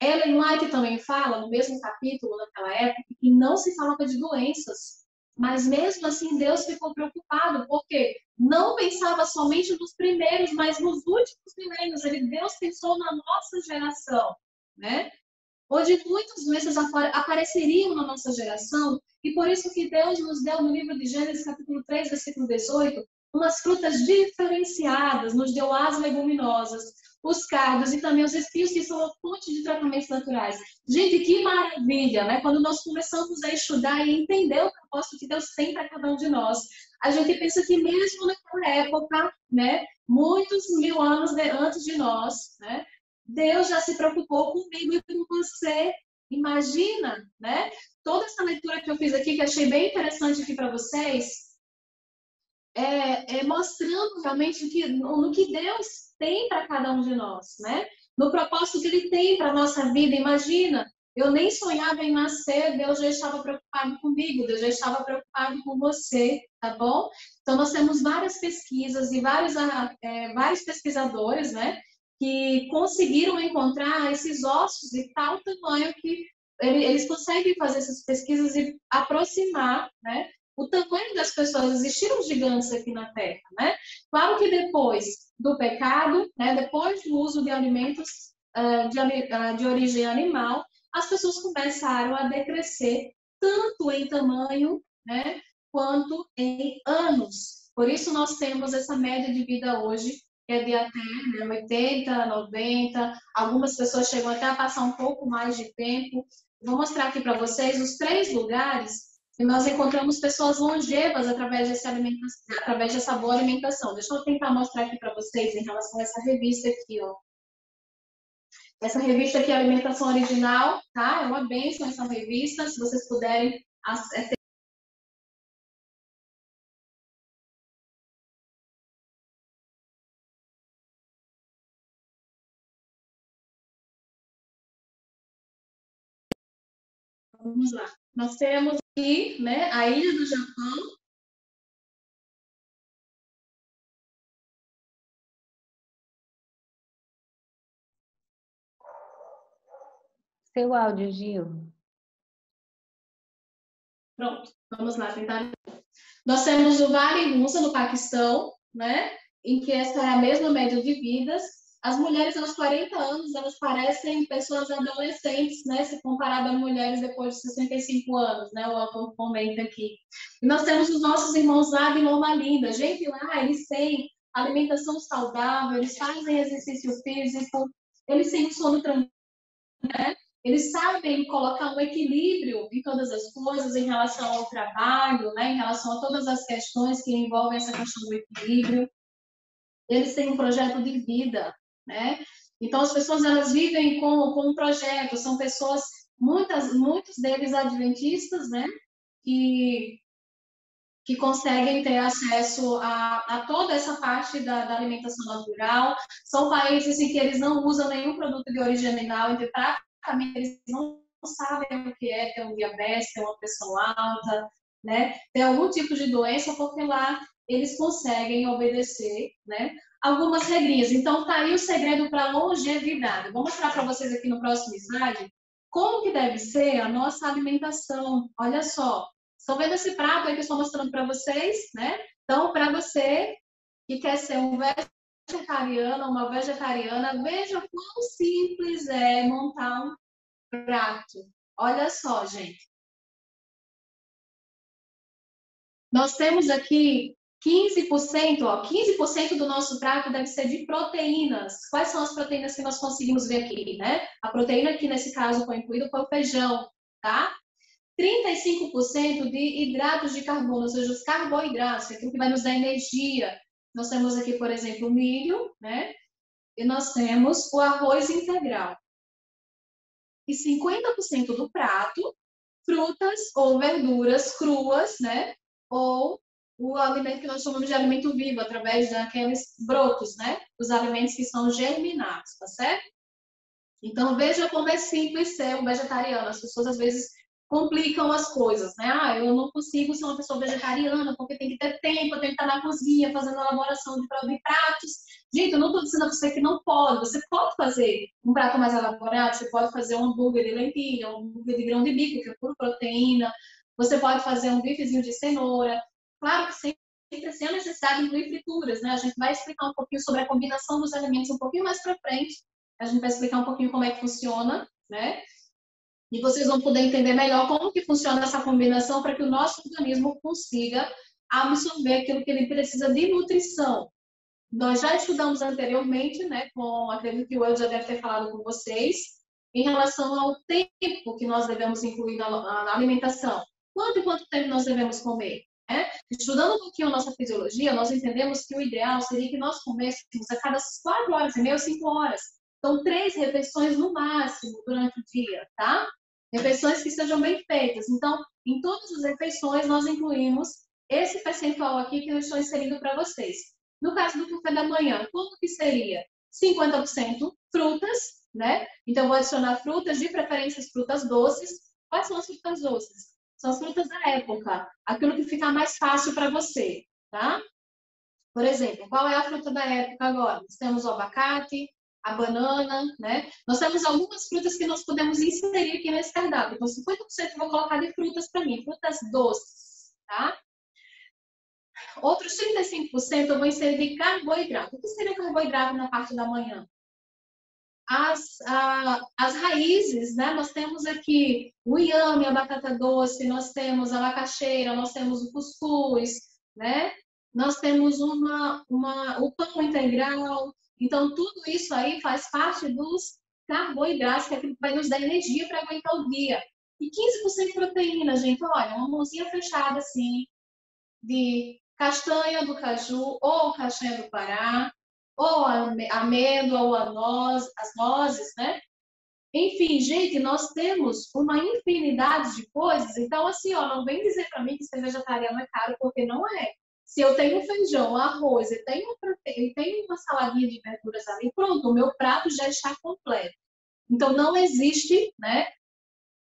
Ellen White também fala, no mesmo capítulo, naquela época, que não se falava de doenças. Mas mesmo assim, Deus ficou preocupado, porque não pensava somente nos primeiros, mas nos últimos milênios. Deus pensou na nossa geração, né? Onde muitas doenças apareceriam na nossa geração, e por isso que Deus nos deu no livro de Gênesis, capítulo 3, versículo 18, umas frutas diferenciadas, nos deu as leguminosas, os cardos e também os espinhos, que são a fonte de tratamentos naturais. Gente, que maravilha, né? Quando nós começamos a estudar e entender o propósito que Deus tem para cada um de nós, a gente pensa que mesmo naquela época, né, muitos mil anos antes de nós, né, Deus já se preocupou comigo e com você. Imagina, né? Toda essa leitura que eu fiz aqui, que achei bem interessante aqui para vocês, mostrando realmente no que Deus tem para cada um de nós, né? No propósito que Ele tem para a nossa vida. Imagina, eu nem sonhava em nascer, Deus já estava preocupado comigo, Deus já estava preocupado com você, tá bom? Então, nós temos várias pesquisas e vários pesquisadores, né? Que conseguiram encontrar esses ossos de tal tamanho que eles conseguem fazer essas pesquisas e aproximar, né, o tamanho das pessoas. Existiram gigantes aqui na Terra, né? Claro que depois do pecado, né, depois do uso de alimentos de origem animal, as pessoas começaram a decrescer tanto em tamanho, né, quanto em anos. Por isso nós temos essa média de vida hoje, que é de até 80, 90, algumas pessoas chegam até a passar um pouco mais de tempo. Vou mostrar aqui para vocês os 3 lugares que nós encontramos pessoas longevas através dessa boa alimentação. Deixa eu tentar mostrar aqui para vocês em relação a essa revista aqui, ó. Essa revista aqui é a Alimentação Original, tá? É uma bênção essa revista, se vocês puderem vamos lá. Nós temos aqui, né, a Ilha do Japão. Seu áudio, Gil. Pronto, vamos lá tentar. Nós temos o Vale Musa, no Paquistão, né, em que essa é a mesma média de vidas. As mulheres aos 40 anos, elas parecem pessoas adolescentes, né, se comparado a mulheres depois de 65 anos, né, o autor comenta aqui. E nós temos os nossos irmãos lá de Loma Linda. Gente, lá eles têm alimentação saudável, eles fazem exercício físico, eles têm um sono tranquilo, né? Eles sabem colocar um equilíbrio em todas as coisas, em relação ao trabalho, né? Em relação a todas as questões que envolvem essa questão do equilíbrio. Eles têm um projeto de vida, né? Então, as pessoas, elas vivem com um projeto, são pessoas, muitos deles adventistas, né? Que conseguem ter acesso a toda essa parte da alimentação natural. São países em que eles não usam nenhum produto de origem animal, então praticamente eles não sabem o que é ter um diabetes, ter uma pressão alta, né? Ter algum tipo de doença, porque lá eles conseguem obedecer, né, algumas regrinhas. Então, tá aí o segredo para a longevidade. Vou mostrar para vocês aqui no próximo slide como que deve ser a nossa alimentação. Olha só. Estão vendo esse prato aí que eu estou mostrando para vocês, né? Então, para você que quer ser um vegetariano ou uma vegetariana, veja quão simples é montar um prato. Olha só, gente. Nós temos aqui 15%, ó, 15% do nosso prato deve ser de proteínas. Quais são as proteínas que nós conseguimos ver aqui, né? A proteína aqui, nesse caso, foi incluída foi o feijão, tá? 35% de hidratos de carbono, ou seja, os carboidratos, aquilo que vai nos dar energia. Nós temos aqui, por exemplo, o milho, né? E nós temos o arroz integral. E 50% do prato, frutas ou verduras cruas, né? Ou o alimento que nós chamamos de alimento vivo, através daqueles brotos, né? Os alimentos que são germinados, tá certo? Então, veja como é simples ser um vegetariano. As pessoas, às vezes, complicam as coisas, né? Ah, eu não consigo ser uma pessoa vegetariana porque tem que ter tempo, eu tenho que estar na cozinha fazendo a elaboração de pratos. Gente, eu não estou dizendo a você que não pode. Você pode fazer um prato mais elaborado, você pode fazer um hambúrguer de lentilha, um hambúrguer de grão de bico, que é pura proteína. Você pode fazer um bifezinho de cenoura. Claro que sempre sem a necessidade de incluir frituras, né? A gente vai explicar um pouquinho sobre a combinação dos alimentos um pouquinho mais para frente. A gente vai explicar um pouquinho como é que funciona, né? E vocês vão poder entender melhor como que funciona essa combinação para que o nosso organismo consiga absorver aquilo que ele precisa de nutrição. Nós já estudamos anteriormente, né, acredito que o Eu já deve ter falado com vocês, em relação ao tempo que nós devemos incluir na alimentação. Quanto tempo nós devemos comer? Estudando um pouquinho a nossa fisiologia, nós entendemos que o ideal seria que nós comêssemos a cada 4 horas e meia, 5 horas. Então, 3 refeições no máximo durante o dia, tá? Refeições que sejam bem feitas. Então, em todas as refeições, nós incluímos esse percentual aqui que eu estou inserindo para vocês. No caso do café da manhã, quanto que seria? 50% frutas, né? Então, vou adicionar frutas, de preferência frutas doces. Quais são as frutas doces? São as frutas da época, aquilo que fica mais fácil para você, tá? Por exemplo, qual é a fruta da época agora? Nós temos o abacate, a banana, né? Nós temos algumas frutas que nós podemos inserir aqui nesse cardápio. Então, 50% eu vou colocar de frutas para mim, frutas doces, tá? Outros 35% eu vou inserir de carboidrato. O que seria carboidrato na parte da manhã? As raízes, né? Nós temos aqui o inhame, a batata doce, nós temos a macaxeira, nós temos o cuscuz, né? Nós temos o pão integral. Então, tudo isso aí faz parte dos carboidratos, que é aquilo que vai nos dar energia para aguentar o dia. E 15% de proteína, gente. Olha, uma mãozinha fechada, assim, de castanha do caju ou castanha do Pará, ou a amêndoa, ou as nozes, né? Enfim, gente, nós temos uma infinidade de coisas. Então, assim, ó, não vem dizer para mim que ser vegetariano é caro, porque não é. Se eu tenho feijão, arroz e tenho uma saladinha de verduras ali, pronto, o meu prato já está completo. Então, não existe, né,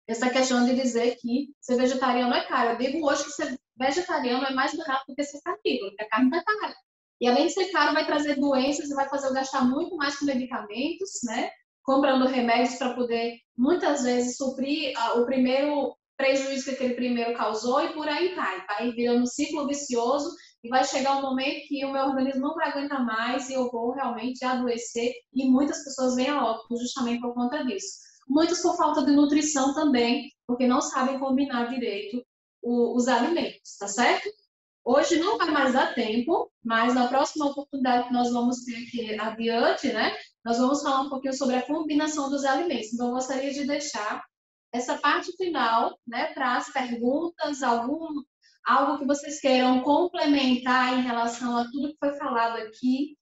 essa questão de dizer que ser vegetariano é caro. Eu digo hoje que ser vegetariano é mais barato do que ser carnívoro, porque a carne está cara. E além de ser caro, vai trazer doenças e vai fazer eu gastar muito mais com medicamentos, né? Comprando remédios para poder, muitas vezes, suprir o primeiro prejuízo que aquele primeiro causou e por aí vai virando um ciclo vicioso e vai chegar um momento que o meu organismo não vai aguentar mais e eu vou realmente adoecer e muitas pessoas vêm a óbito justamente por conta disso. Muitos por falta de nutrição também, porque não sabem combinar direito os alimentos, tá certo? Hoje não vai mais dar tempo, mas na próxima oportunidade que nós vamos ter aqui adiante, né, nós vamos falar um pouquinho sobre a combinação dos alimentos. Então, eu gostaria de deixar essa parte final, né, para as perguntas, algo que vocês queiram complementar em relação a tudo que foi falado aqui.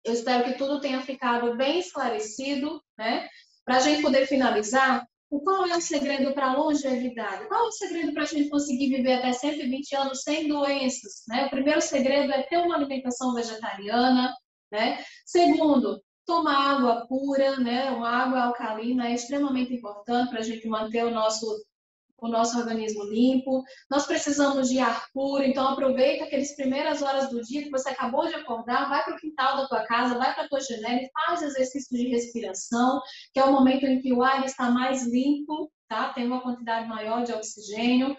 Eu espero que tudo tenha ficado bem esclarecido, né? Para a gente poder finalizar, qual é o segredo para a longevidade? Qual é o segredo para a gente conseguir viver até 120 anos sem doenças? Né? O primeiro segredo é ter uma alimentação vegetariana, né? Segundo, tomar água pura, né? Uma água alcalina é extremamente importante para a gente manter o nosso organismo limpo. Nós precisamos de ar puro, então aproveita aquelas primeiras horas do dia que você acabou de acordar, vai para o quintal da tua casa, vai para a tua janela e faz exercício de respiração, que é o momento em que o ar está mais limpo, tá? Tem uma quantidade maior de oxigênio.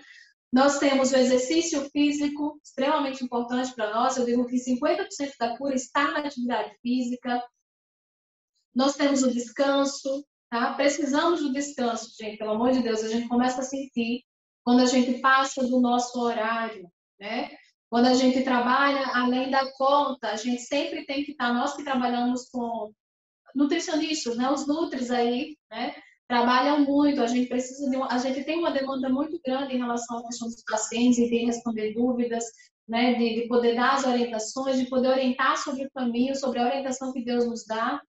Nós temos o exercício físico, extremamente importante para nós. Eu digo que 50% da cura está na atividade física. Nós temos o descanso, tá? Precisamos do descanso, gente, pelo amor de Deus. A gente começa a sentir quando a gente passa do nosso horário, né? Quando a gente trabalha além da conta, a gente sempre tem que estar, nós que trabalhamos com nutricionistas, né? Os nutris aí, né? Trabalham muito, a gente precisa a gente tem uma demanda muito grande em relação à questão dos pacientes, em responder dúvidas, né? De poder dar as orientações, de poder orientar sobre o caminho, sobre a orientação que Deus nos dá.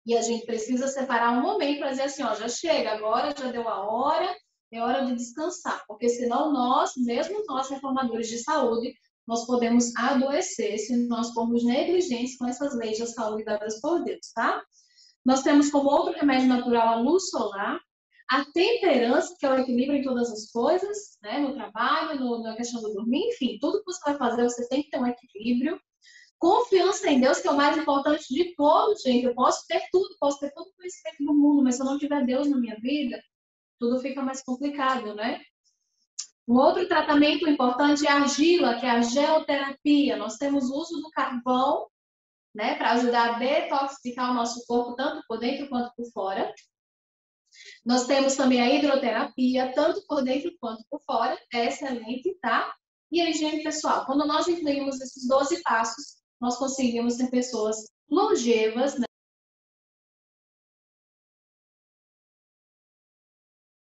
E a gente precisa separar um momento para dizer assim, ó, já chega, agora já deu a hora, é hora de descansar. Porque senão nós, mesmo nós reformadores de saúde, nós podemos adoecer se nós formos negligentes com essas leis da saúde dadas por Deus, tá? Nós temos como outro remédio natural a luz solar, a temperança, que é o equilíbrio em todas as coisas, né? No trabalho, na questão do dormir, enfim, tudo que você vai fazer, você tem que ter um equilíbrio. Confiança em Deus, que é o mais importante de todos, gente. Eu posso ter tudo, posso ter todo o conhecimento do mundo, mas se eu não tiver Deus na minha vida, tudo fica mais complicado, né? Um outro tratamento importante é a argila, que é a geoterapia. Nós temos o uso do carvão, né, para ajudar a detoxificar o nosso corpo, tanto por dentro quanto por fora. Nós temos também a hidroterapia, tanto por dentro quanto por fora. É excelente, tá? E a higiene pessoal. Quando nós incluímos esses 12 passos, nós conseguimos ter pessoas longevas, né?